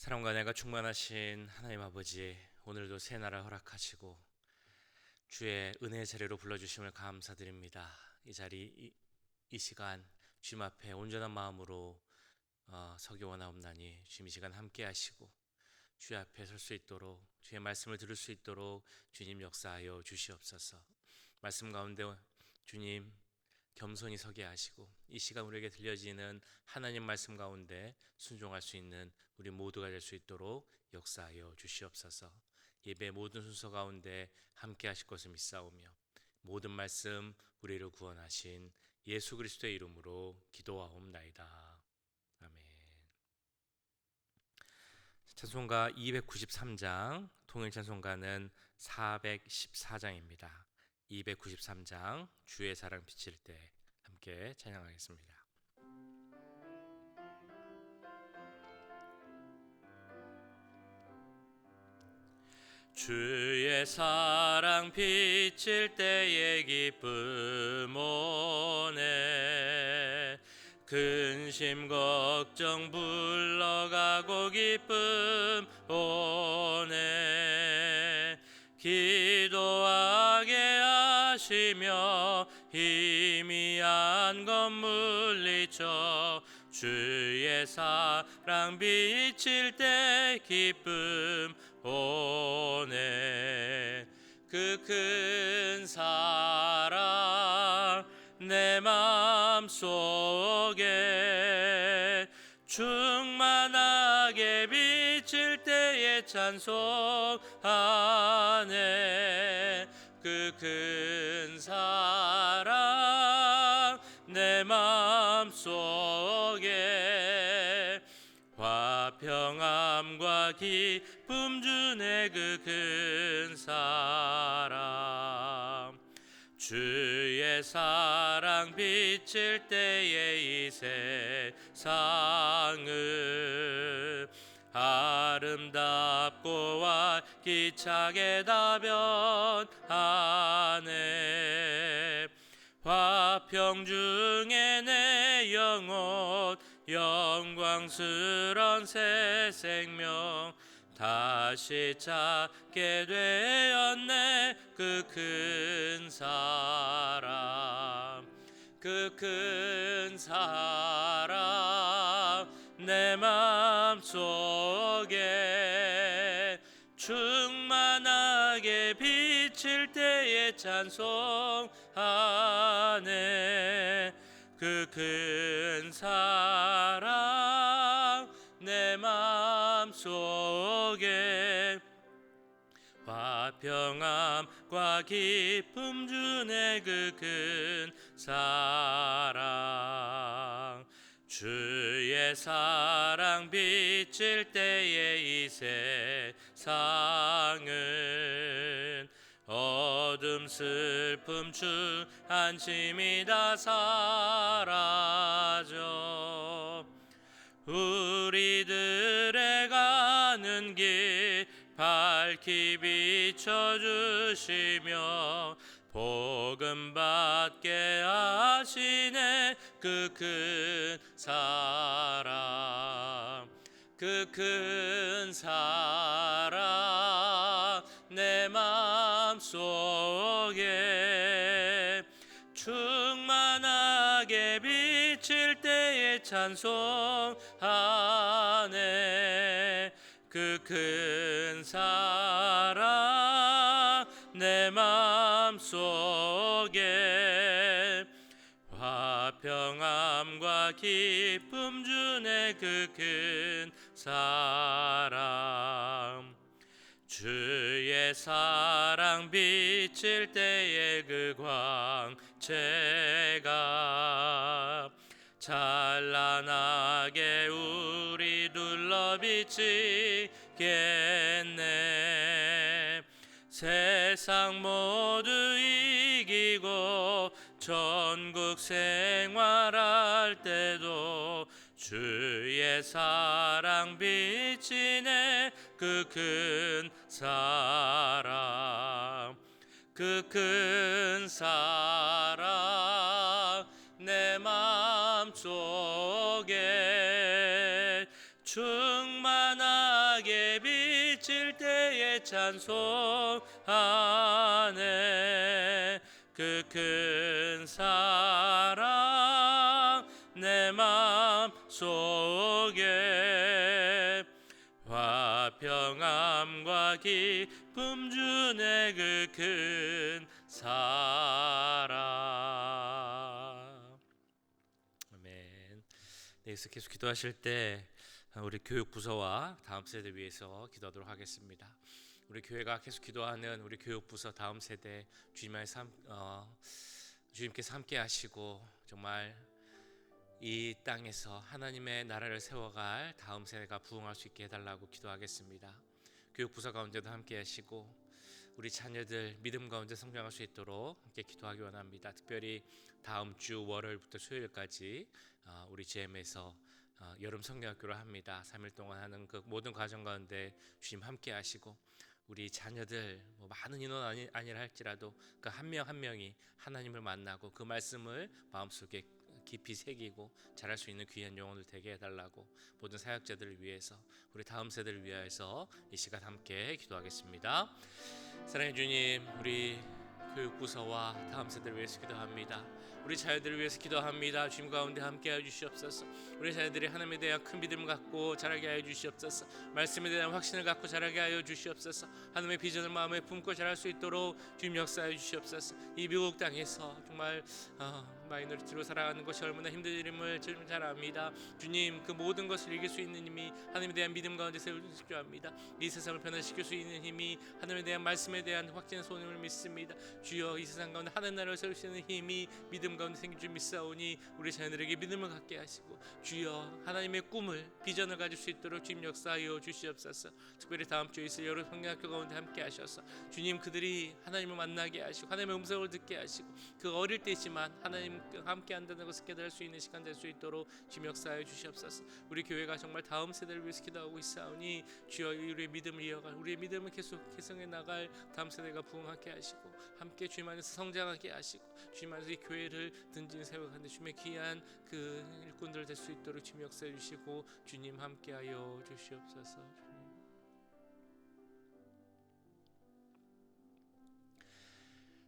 사랑과 은혜가 충만하신 하나님 아버지, 오늘도 새 날을 허락하시고 주의 은혜의 자리로 불러주심을 감사드립니다. 이 자리, 이 시간 주님 앞에 온전한 마음으로 서기 원하옵나니 주님 이 시간 함께 하시고 주의 앞에 설 수 있도록, 주의 말씀을 들을 수 있도록 주님 역사하여 주시옵소서. 말씀 가운데 주님 겸손히 서게 하시고 이 시간 우리에게 들려지는 하나님 말씀 가운데 순종할 수 있는 우리 모두가 될 수 있도록 역사하여 주시옵소서. 예배 모든 순서 가운데 함께 하실 것을 믿사오며 모든 말씀 우리를 구원하신 예수 그리스도의 이름으로 기도하옵나이다. 아멘. 찬송가 293장, 통일 찬송가는 414장입니다. 293장 주의 사랑 비칠 때 함께 찬양하겠습니다. 주의 사랑 비칠 때의 기쁨 오네, 근심 걱정 불러가고 기쁨 오네, 기도하게 하시며 희미한 것 물리쳐 주의 사랑 비칠 때 기쁨 오네. 그 큰 사랑 내 맘속에 충만하게 비칠 때에 찬송하네. 그 큰 사랑 내 맘속에 화평함과 기쁨 주네. 그 큰 사랑 주의 사랑 비칠 때에 이 세상을 아름답고 활기차게 다변하네. 화평 중에 내 영혼 영광스런 새 생명 다시 찾게 되었네. 그 큰 사랑 그 큰 사랑 내 맘속에 충만하게 비칠 때에 찬송하네. 그 큰 사랑 내 맘속에 화평함과 기쁨 주네. 그 큰 사랑 주의 사랑 비칠 때에 이 세상은 어둠 슬픔 주 안심이 다 사라져 우리들의 가는 길 밝히 비춰주시며 복음 받게 하시네. 그 큰 사랑 그 큰 사랑 내 맘속에 충만하게 비칠 때에 찬송하네. 그 큰 사랑 내 맘속에 화평함과 기쁨 주네. 그 큰 사랑 주의 사랑 비칠 때의 그 광채가 찬란하게 우리 둘러 비치겠네. 세상 모두 이기고 천국 생활할 때도 주의 사랑 비치네. 그 큰 사랑 그 큰 사랑 내 맘속에 충만한 찬송하네. 그 큰 사랑 내 맘 속에 화평함과 기쁨 주네. 그 큰 사랑. 아멘. 네, 계속 기도하실 때 우리 교육 부서와 다음 세대 위해서 기도하도록 하겠습니다. 우리 교회가 계속 기도하는 우리 교육 부서 다음 세대 주님께서 함께 하시고 정말 이 땅에서 하나님의 나라를 세워갈 다음 세대가 부흥할 수 있게 해달라고 기도하겠습니다. 교육 부서 가운데도 함께 하시고 우리 자녀들 믿음 가운데 성장할 수 있도록 함께 기도하기 원합니다. 특별히 다음 주 월요일부터 수요일까지 우리 GM에서 여름 성경학교를 합니다. 3일 동안 하는 그 모든 과정 가운데 주님 함께 하시고 우리 자녀들 많은 인원 아니라 할지라도 그 한 명 한 명이 하나님을 만나고 그 말씀을 마음속에 깊이 새기고 자랄 수 있는 귀한 영혼을 되게 해달라고 모든 사역자들을 위해서 우리 다음 세대를 위해서 이 시간 함께 기도하겠습니다. 사랑해 주님, 우리 교육부서와 다음 세대를 위해서 기도합니다. 우리 자녀들을 위해서 기도합니다. 주님 가운데 함께하여 주시옵소서. 우리 자녀들이 하나님에 대한 큰 믿음을 갖고 자라게 하여 주시옵소서. 말씀에 대한 확신을 갖고 자라게 하여 주시옵소서. 하나님의 비전을 마음에 품고 자랄 수 있도록 주님 역사하여 주시옵소서. 이 미국 땅에서 정말 마이너리티로 살아가는 것이 얼마나 힘든 일임을 저는 잘 압니다. 주님, 그 모든 것을 이길 수 있는 힘이 하나님에 대한 믿음 가운데 세워주시기 바랍니다. 이 세상을 변화시킬 수 있는 힘이 하나님에 대한 말씀에 대한 확신의 소원을 믿습니다. 주여, 이 세상 가운데 하나님 나라를 세울 수 있는 힘이 믿음 가운데 생길 줄 믿사오니 우리 자녀들에게 믿음을 갖게 하시고 주여, 하나님의 꿈을 비전을 가질 수 있도록 주님 역사하여 주시옵소서. 특별히 다음 주에 있을 여러 성경학교 가운데 함께 하셔서 주님, 그들이 하나님을 만나게 하시고 하나님의 음성을 듣게 하시고 그 어릴 때지만 하나님 함께 한다는 것을 깨달을 수 있는 시간 될 수 있도록 주님 역사하여 주시옵소서. 우리 교회가 정말 다음 세대를 위해서 기도하고 있사오니 주여, 우리의 믿음을 이어갈, 우리의 믿음을 계속 개성해 나갈 다음 세대가 부흥하게 하시고 함께 주님 안에서 성장하게 하시고 주님 안에서 이 교회를 든든히 세워가는 주님의 귀한 그 일꾼들 될 수 있도록 주님 역사해 주시고 주님 함께하여 주시옵소서.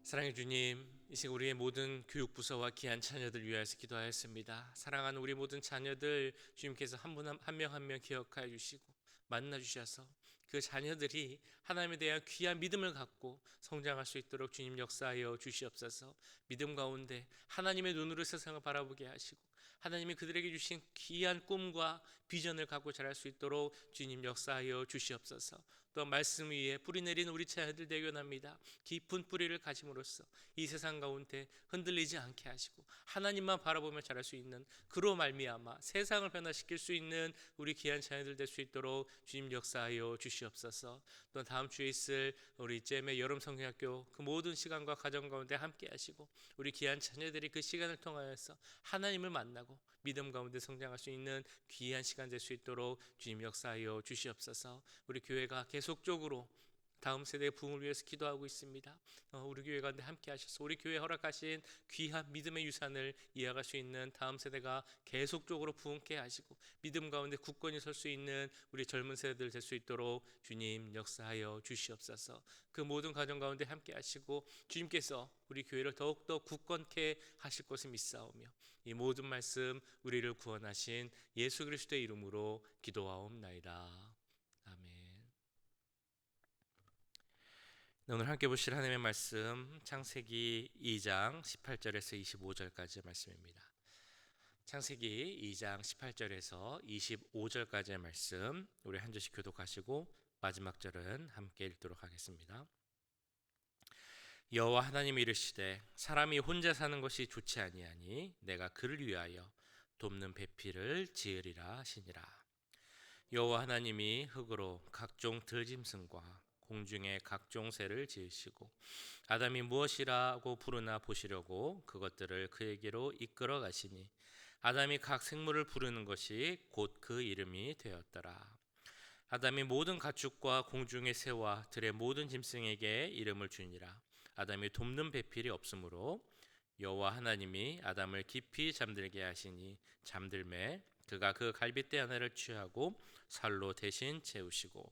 사랑해 주님, 이 시간 우리의 모든 교육부서와 귀한 자녀들 위하여서 기도하였습니다. 사랑하는 우리 모든 자녀들 주님께서 한 분 한 명 한 명 기억하여 주시고 만나 주셔서 그 자녀들이 하나님에 대한 귀한 믿음을 갖고 성장할 수 있도록 주님 역사하여 주시옵소서. 믿음 가운데 하나님의 눈으로 세상을 바라보게 하시고 하나님이 그들에게 주신 귀한 꿈과 비전을 갖고 자랄 수 있도록 주님 역사하여 주시옵소서. 또 말씀 위에 뿌리 내린 우리 자녀들 되게 원합니다. 깊은 뿌리를 가짐으로써 이 세상 가운데 흔들리지 않게 하시고 하나님만 바라보며 자랄 수 있는, 그로 말미암아 세상을 변화시킬 수 있는 우리 귀한 자녀들 될 수 있도록 주님 역사하여 주시옵소서. 또 다음 주에 있을 우리 잼의 여름 성경학교 그 모든 시간과 과정 가운데 함께 하시고 우리 귀한 자녀들이 그 시간을 통하여서 하나님을 만나고 믿음 가운데 성장할 수 있는 귀한 시간 될 수 있도록 주님 역사하여 주시옵소서. 우리 교회가 계속적으로 다음 세대의 부흥을 위해서 기도하고 있습니다. 우리 교회 가운데 함께 하셔서 우리 교회 허락하신 귀한 믿음의 유산을 이어갈 수 있는 다음 세대가 계속적으로 부흥케 하시고 믿음 가운데 굳건히 설 수 있는 우리 젊은 세대들 될 수 있도록 주님 역사하여 주시옵소서. 그 모든 과정 가운데 함께 하시고 주님께서 우리 교회를 더욱더 굳건케 하실 것을 믿사오며 이 모든 말씀 우리를 구원하신 예수 그리스도의 이름으로 기도하옵나이다. 아멘. 오늘 함께 보실 하나님의 말씀 창세기 2장 18절에서 25절까지의 말씀입니다. 창세기 2장 18절에서 25절까지의 말씀 우리 한 절씩 교독하시고 마지막 절은 함께 읽도록 하겠습니다. 여호와 하나님이 이르시되 사람이 혼자 사는 것이 좋지 아니하니 내가 그를 위하여 돕는 배필을 지으리라 하시니라. 여호와 하나님이 흙으로 각종 들짐승과 공중의 각종 새를 지으시고 아담이 무엇이라고 부르나 보시려고 그것들을 그에게로 이끌어 가시니 아담이 각 생물을 부르는 것이 곧 그 이름이 되었더라. 아담이 모든 가축과 공중의 새와 들의 모든 짐승에게 이름을 주니라. 아담이 돕는 배필이 없으므로 여호와 하나님이 아담을 깊이 잠들게 하시니 잠들매 그가 그 갈빗대 하나를 취하고 살로 대신 채우시고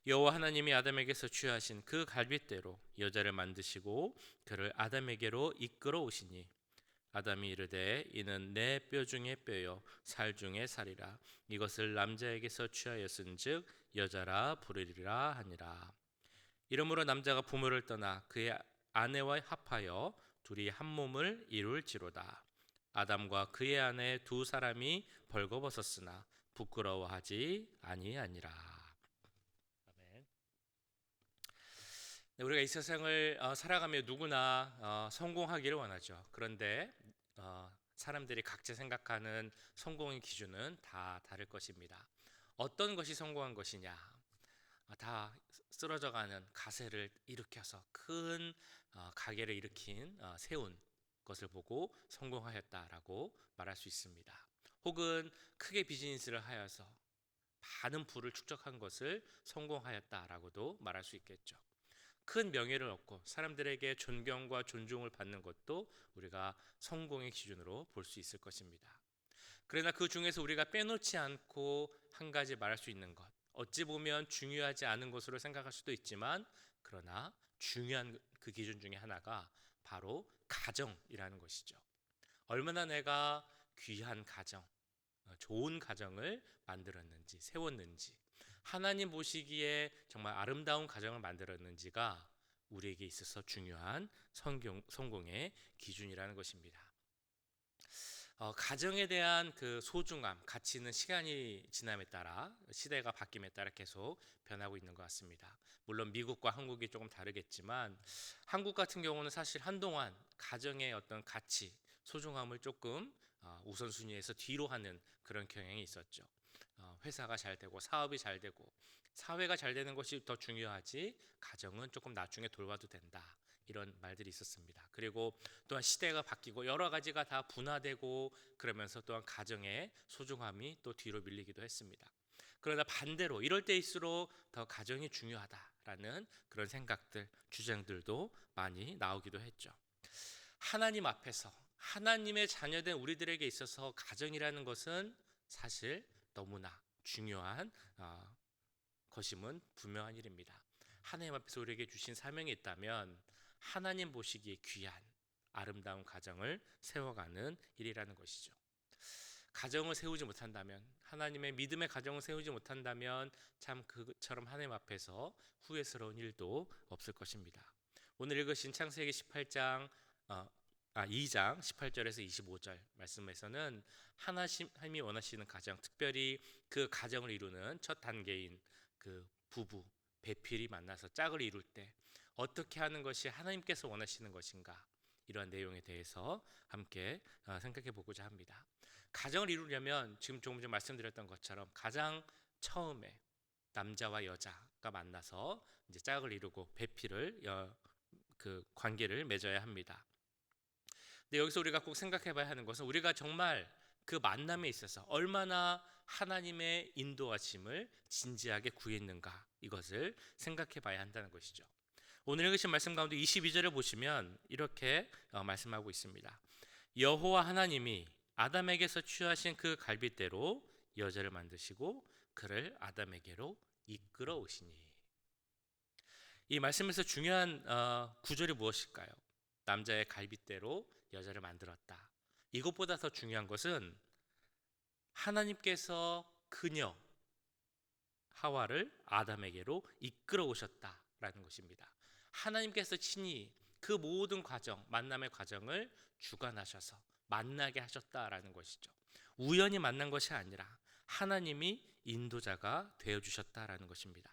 여호와 하나님이 아담에게서 취하신 그 갈빗대로 여자를 만드시고 그를 아담에게로 이끌어 오시니 아담이 이르되 이는 내 뼈 중에 뼈요 살 중에 살이라 이것을 남자에게서 취하였은즉 여자라 부르리라 하니라. 이러므로 남자가 부모를 떠나 그의 아내와 합하여 둘이 한 몸을 이룰지로다. 아담과 그의 아내 두 사람이 벌거벗었으나 부끄러워하지 아니하니라. 아멘. 네, 우리가 이 세상을 살아가며 누구나 성공하기를 원하죠. 그런데 사람들이 각자 생각하는 성공의 기준은 다 다를 것입니다. 어떤 것이 성공한 것이냐? 다 쓰러져가는 가세를 일으켜서 큰 가게를 세운 것을 보고 성공하였다라고 말할 수 있습니다. 혹은 크게 비즈니스를 하여서 많은 부를 축적한 것을 성공하였다라고도 말할 수 있겠죠. 큰 명예를 얻고 사람들에게 존경과 존중을 받는 것도 우리가 성공의 기준으로 볼 수 있을 것입니다. 그러나 그 중에서 우리가 빼놓지 않고 한 가지 말할 수 있는 것, 어찌 보면 중요하지 않은 것으로 생각할 수도 있지만 그러나 중요한 그 기준 중에 하나가 바로 가정이라는 것이죠. 얼마나 내가 귀한 가정, 좋은 가정을 만들었는지, 세웠는지, 하나님 보시기에 정말 아름다운 가정을 만들었는지가 우리에게 있어서 중요한 성공의 기준이라는 것입니다. 가정에 대한 그 소중함, 가치는 시간이 지남에 따라 시대가 바뀜에 따라 계속 변하고 있는 것 같습니다. 물론 미국과 한국이 조금 다르겠지만 한국 같은 경우는 사실 한동안 가정의 어떤 가치, 소중함을 조금 우선순위에서 뒤로 하는 그런 경향이 있었죠. 회사가 잘 되고 사업이 잘 되고 사회가 잘 되는 것이 더 중요하지 가정은 조금 나중에 돌봐도 된다. 이런 말들이 있었습니다. 그리고 또한 시대가 바뀌고 여러 가지가 다 분화되고 그러면서 또한 가정의 소중함이 또 뒤로 밀리기도 했습니다. 그러나 반대로 이럴 때일수록 더 가정이 중요하다라는 그런 생각들, 주장들도 많이 나오기도 했죠. 하나님 앞에서 하나님의 자녀된 우리들에게 있어서 가정이라는 것은 사실 너무나 중요한 것임은 분명한 일입니다. 하나님 앞에서 우리에게 주신 사명이 있다면 하나님 보시기에 귀한 아름다운 가정을 세워가는 일이라는 것이죠. 가정을 세우지 못한다면 하나님의 믿음의 가정을 세우지 못한다면 참 그처럼 하나님 앞에서 후회스러운 일도 없을 것입니다. 오늘 읽으신 창세기 2장 18절에서 25절 말씀에서는 하나님이 원하시는 가정, 특별히 그 가정을 이루는 첫 단계인 그 부부 배필이 만나서 짝을 이룰 때 어떻게 하는 것이 하나님께서 원하시는 것인가, 이러한 내용에 대해서 함께 생각해 보고자 합니다. 가정을 이루려면 지금 조금 전 말씀드렸던 것처럼 가장 처음에 남자와 여자가 만나서 이제 짝을 이루고 배필을 그 관계를 맺어야 합니다. 근데 여기서 우리가 꼭 생각해 봐야 하는 것은 우리가 정말 그 만남에 있어서 얼마나 하나님의 인도하심을 진지하게 구했는가, 이것을 생각해 봐야 한다는 것이죠. 오늘 읽으신 말씀 가운데 22절을 보시면 이렇게 말씀하고 있습니다. 여호와 하나님이 아담에게서 취하신 그 갈빗대로 여자를 만드시고 그를 아담에게로 이끌어 오시니. 이 말씀에서 중요한 구절이 무엇일까요? 남자의 갈빗대로 여자를 만들었다. 이것보다 더 중요한 것은 하나님께서 그녀 하와를 아담에게로 이끌어 오셨다라는 것입니다. 하나님께서 친히 그 모든 과정, 만남의 과정을 주관하셔서 만나게 하셨다라는 것이죠. 우연히 만난 것이 아니라 하나님이 인도자가 되어주셨다라는 것입니다.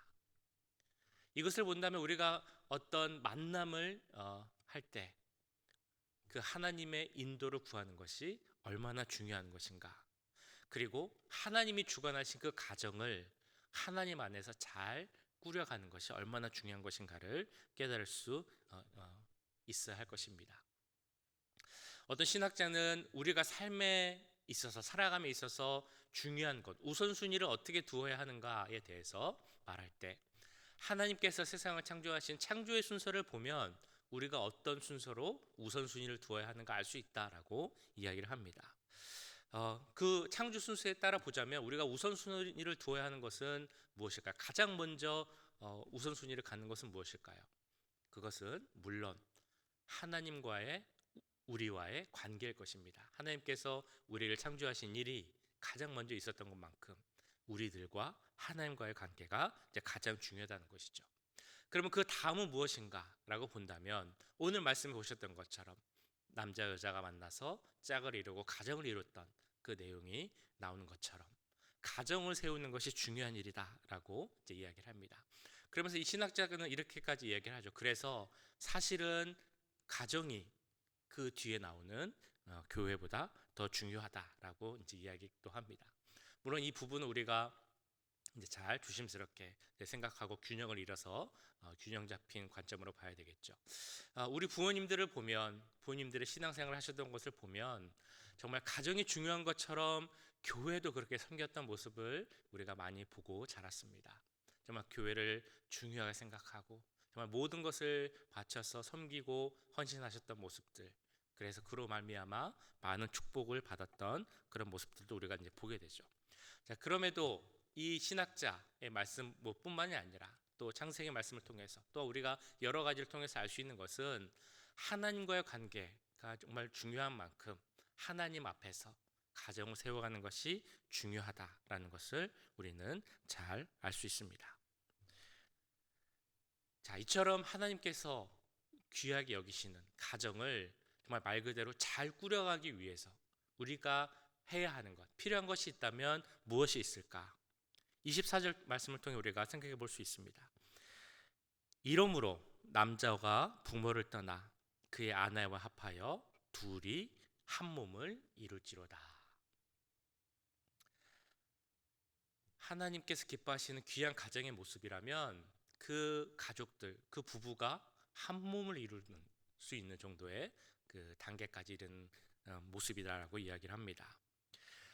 이것을 본다면 우리가 어떤 만남을 할 때 그 하나님의 인도를 구하는 것이 얼마나 중요한 것인가, 그리고 하나님이 주관하신 그 가정을 하나님 안에서 잘 꾸려가는 것이 얼마나 중요한 것인가를 깨달을 수 있어야 할 것입니다. 어떤 신학자는 우리가 삶에 있어서 살아감에 있어서 중요한 것, 우선순위를 어떻게 두어야 하는가에 대해서 말할 때 하나님께서 세상을 창조하신 창조의 순서를 보면 우리가 어떤 순서로 우선순위를 두어야 하는가 알 수 있다라고 이야기를 합니다. 그 창조 순서에 따라 보자면 우리가 우선순위를 두어야 하는 것은 무엇일까? 가장 먼저 우선순위를 갖는 것은 무엇일까요? 그것은 물론 하나님과의 우리와의 관계일 것입니다. 하나님께서 우리를 창조하신 일이 가장 먼저 있었던 것만큼 우리들과 하나님과의 관계가 이제 가장 중요하다는 것이죠. 그러면 그 다음은 무엇인가라고 본다면 오늘 말씀해 보셨던 것처럼 남자 여자가 만나서 짝을 이루고 가정을 이뤘던 그 내용이 나오는 것처럼 가정을 세우는 것이 중요한 일이다라고 이제 이야기를 합니다. 그러면서 이 신학자는 이렇게까지 이야기를 하죠. 그래서 사실은 가정이 그 뒤에 나오는 교회보다 더 중요하다라고 이제 이야기도 합니다. 물론 이 부분은 우리가 이제 잘 조심스럽게 생각하고 균형을 이뤄서 균형 잡힌 관점으로 봐야 되겠죠. 우리 부모님들을 보면 부모님들의 신앙생활을 하셨던 것을 보면 정말 가정이 중요한 것처럼 교회도 그렇게 섬겼던 모습을 우리가 많이 보고 자랐습니다. 정말 교회를 중요하게 생각하고 정말 모든 것을 바쳐서 섬기고 헌신하셨던 모습들, 그래서 그로 말미암아 많은 축복을 받았던 그런 모습들도 우리가 이제 보게 되죠. 자, 그럼에도 이 신학자의 말씀 뿐만이 아니라 또 창세기 말씀을 통해서 또 우리가 여러 가지를 통해서 알 수 있는 것은 하나님과의 관계가 정말 중요한 만큼 하나님 앞에서 가정을 세워가는 것이 중요하다라는 것을 우리는 잘 알 수 있습니다. 자, 이처럼 하나님께서 귀하게 여기시는 가정을 정말 말 그대로 잘 꾸려가기 위해서 우리가 해야 하는 것, 필요한 것이 있다면 무엇이 있을까? 24절 말씀을 통해 우리가 생각해 볼 수 있습니다. 이러므로 남자가 부모를 떠나 그의 아내와 합하여 둘이 한 몸을 이룰지로다. 하나님께서 기뻐하시는 귀한 가정의 모습이라면 그 가족들, 그 부부가 한 몸을 이루는 수 있는 정도의 그 단계까지 이른 모습이다라고 이야기를 합니다.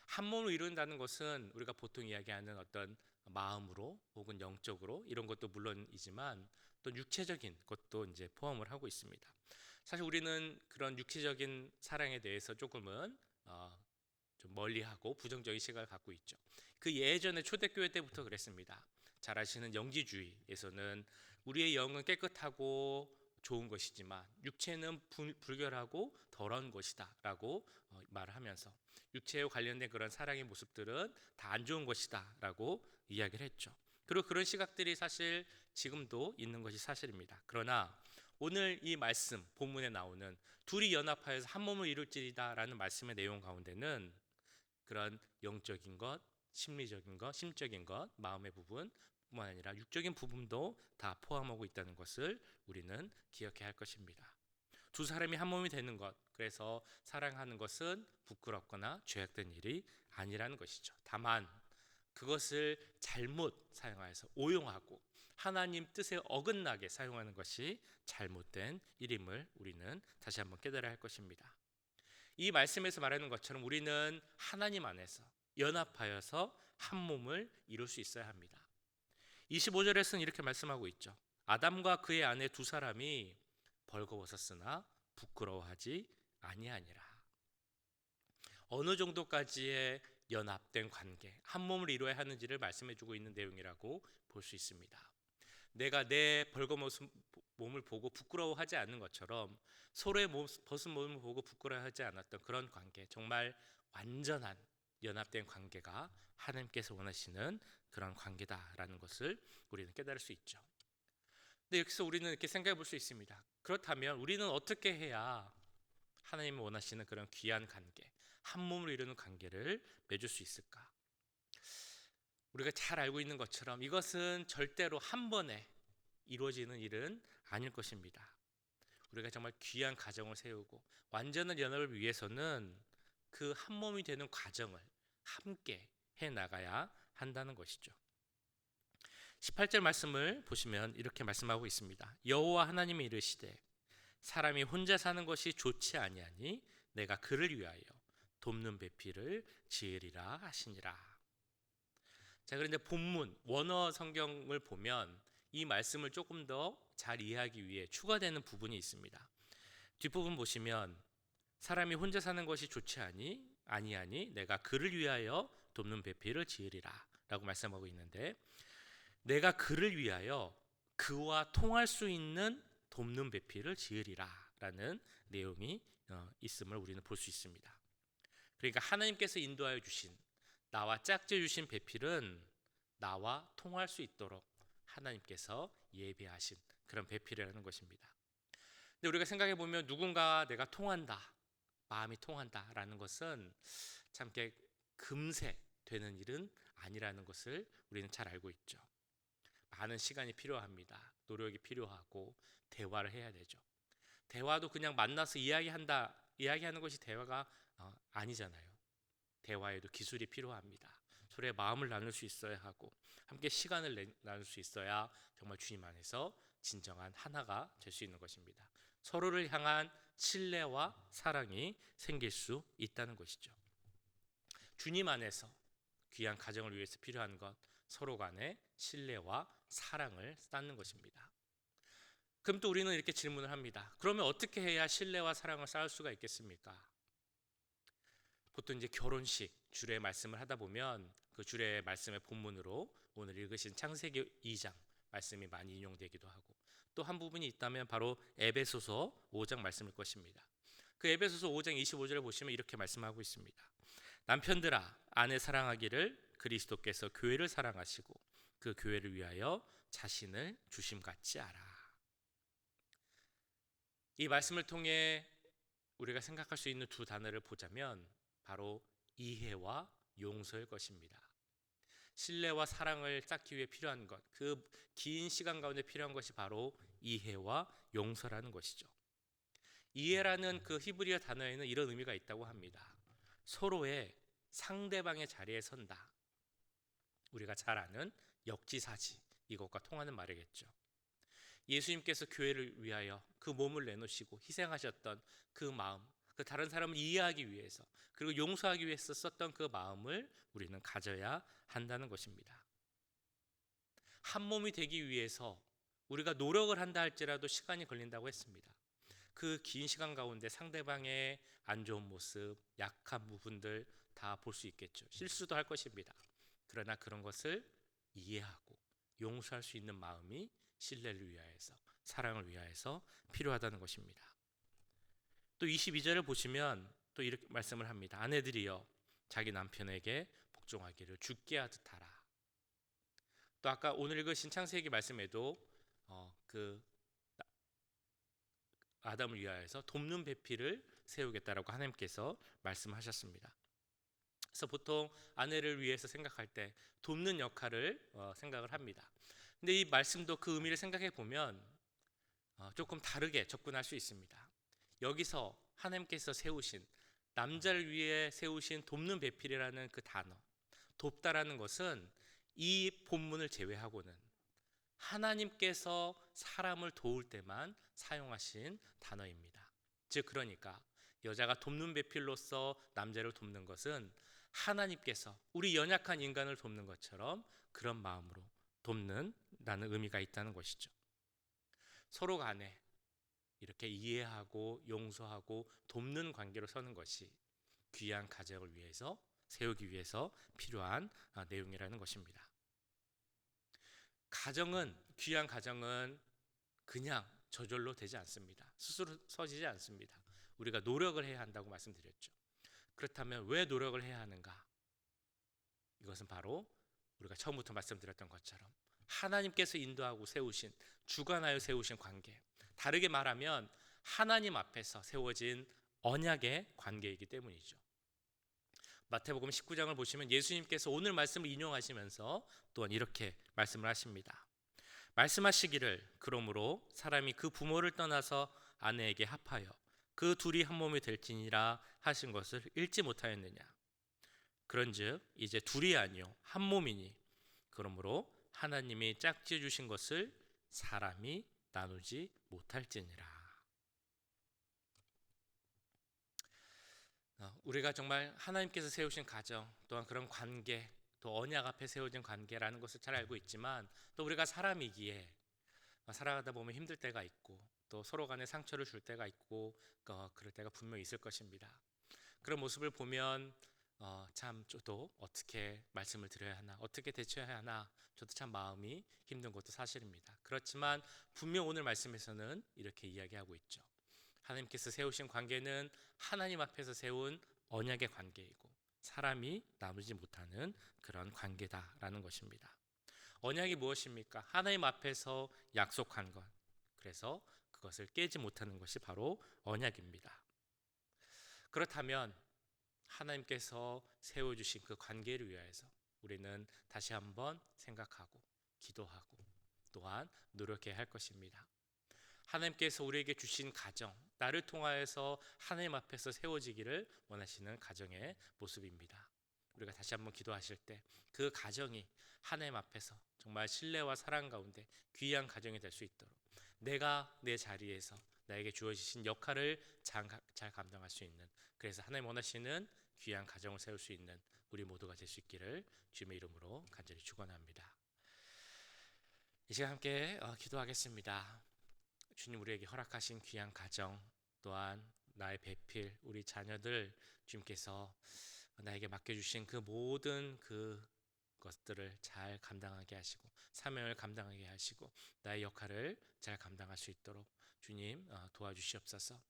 한 몸을 이룬다는 것은 우리가 보통 이야기하는 어떤 마음으로 혹은 영적으로 이런 것도 물론이지만 또 육체적인 것도 이제 포함을 하고 있습니다. 사실 우리는 그런 육체적인 사랑에 대해서 조금은 좀 멀리하고 부정적인 시각을 갖고 있죠. 그 예전에 초대교회 때부터 그랬습니다. 잘 아시는 영지주의에서는 우리의 영은 깨끗하고 좋은 것이지만 육체는 불결하고 더러운 것이다라고 말을 하면서 육체와 관련된 그런 사랑의 모습들은 다 안 좋은 것이다라고 이야기를 했죠. 그리고 그런 시각들이 사실 지금도 있는 것이 사실입니다. 그러나 오늘 이 말씀 본문에 나오는 둘이 연합하여서 한 몸을 이룰지리다라는 말씀의 내용 가운데는 그런 영적인 것, 심리적인 것, 심적인 것, 마음의 부분 뿐만 아니라 육적인 부분도 다 포함하고 있다는 것을 우리는 기억해야 할 것입니다. 두 사람이 한 몸이 되는 것, 그래서 사랑하는 것은 부끄럽거나 죄악된 일이 아니라는 것이죠. 다만 그것을 잘못 사용해서 오용하고 하나님 뜻에 어긋나게 사용하는 것이 잘못된 일임을 우리는 다시 한번 깨달아야 할 것입니다. 이 말씀에서 말하는 것처럼 우리는 하나님 안에서 연합하여서 한 몸을 이룰 수 있어야 합니다. 25절에서는 이렇게 말씀하고 있죠. 아담과 그의 아내 두 사람이 벌거벗었으나 부끄러워하지 아니하니라. 어느 정도까지의 연합된 관계, 한 몸을 이루어야 하는지를 말씀해주고 있는 내용이라고 볼 수 있습니다. 내가 내 벌거벗은 몸을 보고 부끄러워하지 않는 것처럼 서로의 벗은 몸을 보고 부끄러워하지 않았던 그런 관계, 정말 완전한 연합된 관계가 하나님께서 원하시는 그런 관계다라는 것을 우리는 깨달을 수 있죠. 근데 여기서 우리는 이렇게 생각해 볼 수 있습니다. 그렇다면 우리는 어떻게 해야 하나님이 원하시는 그런 귀한 관계, 한 몸을 이루는 관계를 맺을 수 있을까? 우리가 잘 알고 있는 것처럼 이것은 절대로 한 번에 이루어지는 일은 아닐 것입니다. 우리가 정말 귀한 가정을 세우고 완전한 연합을 위해서는 그 한 몸이 되는 과정을 함께 해 나가야 한다는 것이죠. 18절 말씀을 보시면 이렇게 말씀하고 있습니다. 여호와 하나님이 이르시되 사람이 혼자 사는 것이 좋지 아니하니 내가 그를 위하여 돕는 배필을 지으리라 하시니라. 자, 그런데 본문 원어 성경을 보면 이 말씀을 조금 더 잘 이해하기 위해 추가되는 부분이 있습니다. 뒷부분 보시면 사람이 혼자 사는 것이 좋지 아니하니 내가 그를 위하여 돕는 배필을 지으리라 라고 말씀하고 있는데, 내가 그를 위하여 그와 통할 수 있는 돕는 배필을 지으리라라는 내용이 있음을 우리는 볼 수 있습니다. 그러니까 하나님께서 인도하여 주신, 나와 짝지어 주신 배필은 나와 통할 수 있도록 하나님께서 예비하신 그런 배필이라는 것입니다. 근데 우리가 생각해 보면 누군가 내가 통한다, 마음이 통한다라는 것은 참 금세 되는 일은 아니라는 것을 우리는 잘 알고 있죠. 많은 시간이 필요합니다. 노력이 필요하고 대화를 해야 되죠. 대화도 그냥 만나서 이야기하는 것이 대화가 아니잖아요. 대화에도 기술이 필요합니다. 서로의 마음을 나눌 수 있어야 하고 함께 시간을 나눌 수 있어야 정말 주님 안에서 진정한 하나가 될 수 있는 것입니다. 서로를 향한 신뢰와 사랑이 생길 수 있다는 것이죠. 주님 안에서 귀한 가정을 위해서 필요한 것, 서로 간의 신뢰와 사랑을 쌓는 것입니다. 그럼 또 우리는 이렇게 질문을 합니다. 그러면 어떻게 해야 신뢰와 사랑을 쌓을 수가 있겠습니까? 보통 이제 결혼식 주례 말씀을 하다 보면 그 주례 말씀의 본문으로 오늘 읽으신 창세기 2장 말씀이 많이 인용되기도 하고, 또 한 부분이 있다면 바로 에베소서 5장 말씀일 것입니다. 그 에베소서 5장 25절을 보시면 이렇게 말씀하고 있습니다. 남편들아, 아내 사랑하기를 그리스도께서 교회를 사랑하시고 그 교회를 위하여 자신을 주심같이 알아. 이 말씀을 통해 우리가 생각할 수 있는 두 단어를 보자면 바로 이해와 용서일 것입니다. 신뢰와 사랑을 쌓기 위해 필요한 것, 그 긴 시간 가운데 필요한 것이 바로 이해와 용서라는 것이죠. 이해라는 그 히브리어 단어에는 이런 의미가 있다고 합니다. 서로의 상대방의 자리에 선다. 우리가 잘 아는 역지사지, 이것과 통하는 말이겠죠. 예수님께서 교회를 위하여 그 몸을 내놓으시고 희생하셨던 그 마음, 그 다른 사람을 이해하기 위해서 그리고 용서하기 위해서 썼던 그 마음을 우리는 가져야 한다는 것입니다. 한 몸이 되기 위해서 우리가 노력을 한다 할지라도 시간이 걸린다고 했습니다. 그 긴 시간 가운데 상대방의 안 좋은 모습, 약한 부분들 다 볼 수 있겠죠. 실수도 할 것입니다. 그러나 그런 것을 이해하고 용서할 수 있는 마음이 신뢰를 위하여서, 사랑을 위하여서 필요하다는 것입니다. 또 22절을 보시면 또 이렇게 말씀을 합니다. 아내들이여 자기 남편에게 복종하기를 주께 하듯 하라. 또 아까 오늘 읽으신 창세기 말씀에도 그 아담을 위하여서 돕는 배필을 세우겠다라고 하나님께서 말씀하셨습니다. 그래서 보통 아내를 위해서 생각할 때 돕는 역할을 생각을 합니다. 근데 이 말씀도 그 의미를 생각해 보면 조금 다르게 접근할 수 있습니다. 여기서 하나님께서 세우신, 남자를 위해 세우신 돕는 배필이라는 그 단어, 돕다라는 것은 이 본문을 제외하고는 하나님께서 사람을 도울 때만 사용하신 단어입니다. 즉 그러니까 여자가 돕는 배필로서 남자를 돕는 것은 하나님께서 우리 연약한 인간을 돕는 것처럼 그런 마음으로 돕는다는 의미가 있다는 것이죠. 서로 간에 이렇게 이해하고 용서하고 돕는 관계로 서는 것이 귀한 가정을 위해서 세우기 위해서 필요한 내용이라는 것입니다. 귀한 가정은 그냥 저절로 되지 않습니다. 스스로 서지지 않습니다. 우리가 노력을 해야 한다고 말씀드렸죠. 그렇다면 왜 노력을 해야 하는가? 이것은 바로 우리가 처음부터 말씀드렸던 것처럼 하나님께서 인도하고 세우신, 주관하여 세우신 관계, 다르게 말하면 하나님 앞에서 세워진 언약의 관계이기 때문이죠. 마태복음 19장을 보시면 예수님께서 오늘 말씀을 인용하시면서 또한 이렇게 말씀을 하십니다. 말씀하시기를 그러므로 사람이 그 부모를 떠나서 아내에게 합하여 그 둘이 한 몸이 될지니라 하신 것을 읽지 못하였느냐. 그런즉 이제 둘이 아니요 한 몸이니 그러므로 하나님이 짝지어 주신 것을 사람이 나누지 못할지니라. 우리가 정말 하나님께서 세우신 가정, 또한 그런 관계, 또 언약 앞에 세워진 관계라는 것을 잘 알고 있지만 또 우리가 사람이기에 살아가다 보면 힘들 때가 있고 또 서로 간에 상처를 줄 때가 있고 그럴 때가 분명히 있을 것입니다. 그런 모습을 보면 참 저도 어떻게 말씀을 드려야 하나, 어떻게 대처해야 하나, 저도 참 마음이 힘든 것도 사실입니다. 그렇지만 분명 오늘 말씀에서는 이렇게 이야기하고 있죠. 하나님께서 세우신 관계는 하나님 앞에서 세운 언약의 관계이고 사람이 나누지 못하는 그런 관계다라는 것입니다. 언약이 무엇입니까? 하나님 앞에서 약속한 것. 그래서 그것을 깨지 못하는 것이 바로 언약입니다. 그렇다면 하나님께서 세워주신 그 관계를 위하여서 우리는 다시 한번 생각하고 기도하고 또한 노력해야 할 것입니다. 하나님께서 우리에게 주신 가정, 나를 통하여서 하나님 앞에서 세워지기를 원하시는 가정의 모습입니다. 우리가 다시 한번 기도하실 때 그 가정이 하나님 앞에서 정말 신뢰와 사랑 가운데 귀한 가정이 될 수 있도록 내가 내 자리에서 나에게 주어지신 역할을 잘 감당할 수 있는, 그래서 하나님 원하시는 귀한 가정을 세울 수 있는 우리 모두가 될 수 있기를 주님의 이름으로 간절히 축원합니다. 이 시간 함께 기도하겠습니다. 주님, 우리에게 허락하신 귀한 가정, 또한 나의 배필, 우리 자녀들 주님께서 나에게 맡겨주신 그 모든 것들을 잘 감당하게 하시고 사명을 감당하게 하시고 나의 역할을 잘 감당할 수 있도록 주님 도와주시옵소서.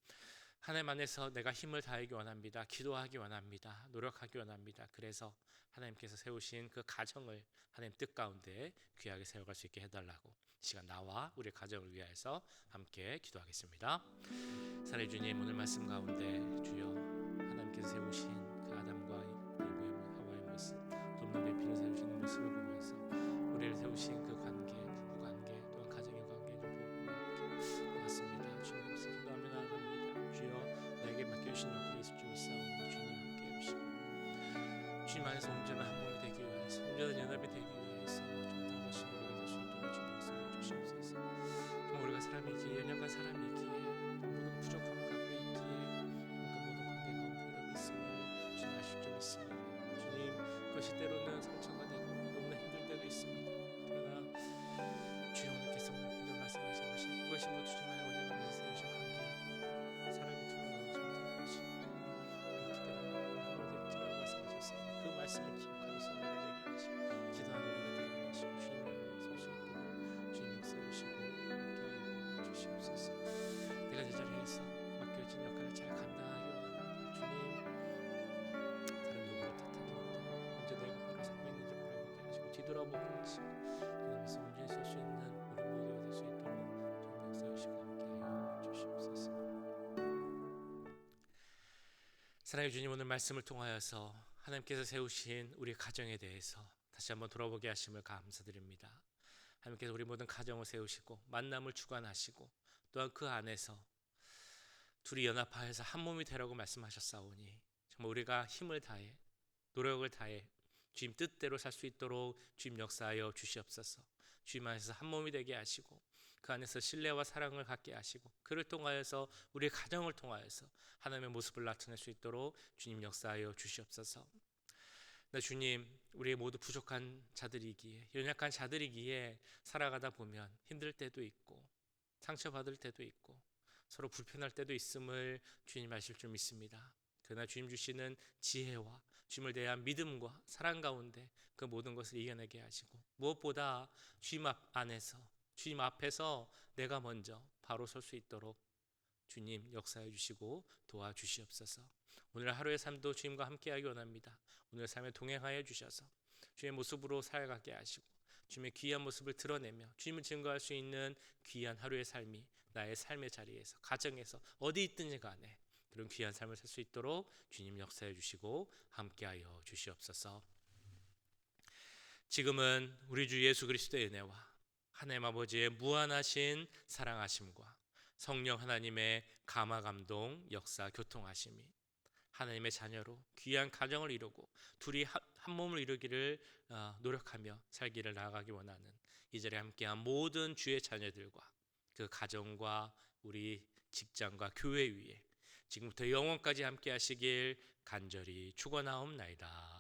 하나님 안에서 내가 힘을 다하기 원합니다. 기도하기 원합니다. 노력하기 원합니다. 그래서 하나님께서 세우신 그 가정을 하나님 뜻 가운데 귀하게 세워갈 수 있게 해달라고 시간 나와 우리 가정을 위하여서 함께 기도하겠습니다. 사랑의 주님, 오늘 말씀 가운데 주여 하나님께서 세우신 그 아담과 이브의 하와의 모습, 돕는 배필을 세우시는 모습을 보면서 우리를 세우신 그 관계, 부부 관계 또한 가정의 관계를 보고 고맙습니다. 주님 기도하며 나아갑니다. 주여 나에게 맡겨주신 역할이 있을 줄 믿사오니 주님 함께 해주시고 주님 안에서 온전한 한 몸이 되기 위해서, 온전한 연합이 되기 위해서 좀 더 우리가 될 수 있도록 주님 역사해 주시옵소서. 정말 우리가 사람이기에, 연약한 사람이기에, 모든 부족함을 갖고 있기에 그 모든 관계 가운데 이런 믿음을 주님 아실 줄 믿습니다. 주님, 그것이 때로는 상처가 되고 너무나 힘들 때도 있습니다. 그러나 주여 오늘께서 오늘 말씀하신 것이 이것이 모두 주님의 언약 안에서 세우신 관계이고 사람이 드러나오지 못할 것이고 그렇기 때문에 하나님을 들으라고 말씀하셨어요. 그 말씀을 기억하면서 우리가 되게 하시고 기도하는 우리가 되게 하시고 주님을 설 수 있도록 주님 역사해 주시고 함께하여 주시옵소서. 내가 제 자리에서 맡겨진 역할을 잘 감당하기 원합니다. 주님, 다른 누구를 탓하지 못하고 먼저 내가 바로 살고 있는지 바라보게 하시고 뒤돌아보면서 그러면서 온전히 설 수 있는 우리 모두가 될 수 있도록 주님 역사해 주시고 함께하여 주시옵소서. 사랑의 주님, 오늘 말씀을 통하여서 하나님께서 세우신 우리 가정에 대해서 다시 한번 돌아보게 하심을 감사드립니다. 하나님께서 우리 모든 가정을 세우시고 만남을 주관하시고 또한 그 안에서 둘이 연합하여서 한 몸이 되라고 말씀하셨사오니 정말 우리가 힘을 다해 노력을 다해 주님 뜻대로 살 수 있도록 주님 역사하여 주시옵소서. 주님 안에서 한 몸이 되게 하시고 그 안에서 신뢰와 사랑을 갖게 하시고 그를 통하여서 우리의 가정을 통하여서 하나님의 모습을 나타낼 수 있도록 주님 역사하여 주시옵소서. 네, 주님, 우리 모두 부족한 자들이기에, 연약한 자들이기에 살아가다 보면 힘들 때도 있고 상처받을 때도 있고 서로 불편할 때도 있음을 주님 아실 줄 믿습니다. 그러나 주님 주시는 지혜와 주님을 대한 믿음과 사랑 가운데 그 모든 것을 이겨내게 하시고 무엇보다 주님 안에서 주님 앞에서 내가 먼저 바로 설 수 있도록 주님 역사해 주시고 도와주시옵소서. 오늘 하루의 삶도 주님과 함께하기 원합니다. 오늘 삶에 동행하여 주셔서 주의 모습으로 살아가게 하시고 주님의 귀한 모습을 드러내며 주님을 증거할 수 있는 귀한 하루의 삶이 나의 삶의 자리에서 가정에서 어디 있든지 간에 그런 귀한 삶을 살 수 있도록 주님 역사해 주시고 함께하여 주시옵소서. 지금은 우리 주 예수 그리스도의 은혜와 하나님 아버지의 무한하신 사랑하심과 성령 하나님의 감화 감동 역사 교통하심이 하나님의 자녀로 귀한 가정을 이루고 둘이 한 몸을 이루기를 노력하며 살기를 나아가기 원하는 이 자리에 함께한 모든 주의 자녀들과 그 가정과 우리 직장과 교회 위에 지금부터 영원까지 함께 하시길 간절히 축원하옵나이다.